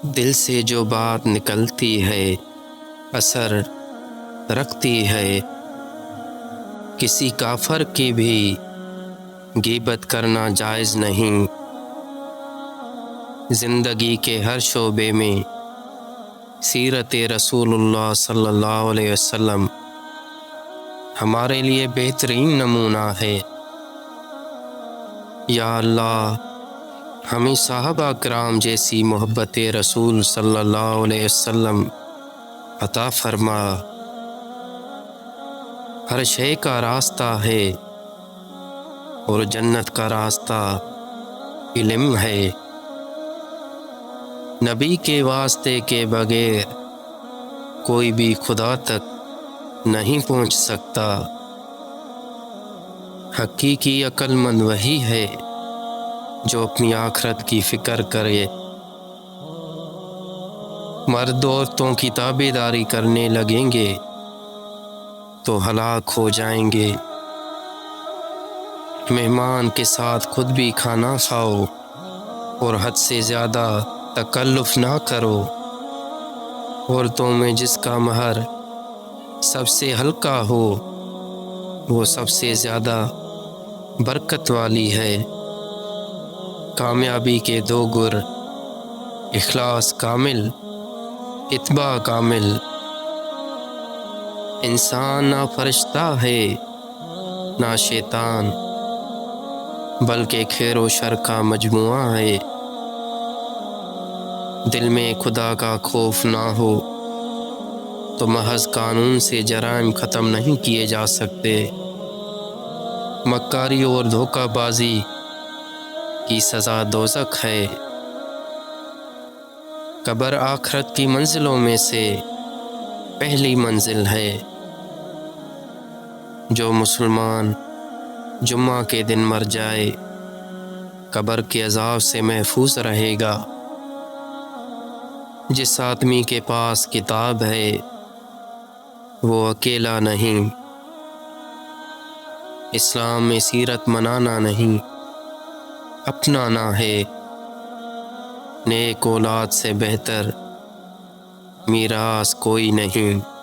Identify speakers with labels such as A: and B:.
A: دل سے جو بات نکلتی ہے اثر رکھتی ہے، کسی کافر کی بھی غیبت کرنا جائز نہیں۔ زندگی کے ہر شعبے میں سیرت رسول اللہ صلی اللہ علیہ وسلم ہمارے لیے بہترین نمونہ ہے۔ یا اللہ ہمیں صحابہ کرام جیسی محبت رسول صلی اللہ علیہ وسلم عطا فرما۔ ہر شے کا راستہ ہے اور جنت کا راستہ علم ہے۔ نبی کے واسطے کے بغیر کوئی بھی خدا تک نہیں پہنچ سکتا۔ حقیقی عقل مند وہی ہے جو اپنی آخرت کی فکر کرے۔ مرد عورتوں کی تابع داری کرنے لگیں گے تو ہلاک ہو جائیں گے۔ مہمان کے ساتھ خود بھی کھانا کھاؤ اور حد سے زیادہ تکلف نہ کرو۔ عورتوں میں جس کا مہر سب سے ہلکا ہو وہ سب سے زیادہ برکت والی ہے۔ کامیابی کے دو گر، اخلاص کامل، اتباع کامل۔ انسان نہ فرشتہ ہے نہ شیطان، بلکہ خیر و شر کا مجموعہ ہے۔ دل میں خدا کا خوف نہ ہو تو محض قانون سے جرائم ختم نہیں کیے جا سکتے۔ مکاری اور دھوکہ بازی کی سزا دوزخ ہے۔ قبر آخرت کی منزلوں میں سے پہلی منزل ہے۔ جو مسلمان جمعہ کے دن مر جائے قبر کے عذاب سے محفوظ رہے گا۔ جس آدمی کے پاس کتاب ہے وہ اکیلا نہیں۔ اسلام میں سیرت منانا نہیں اپنانا ہے۔ نیک اولاد سے بہتر میراث کوئی نہیں۔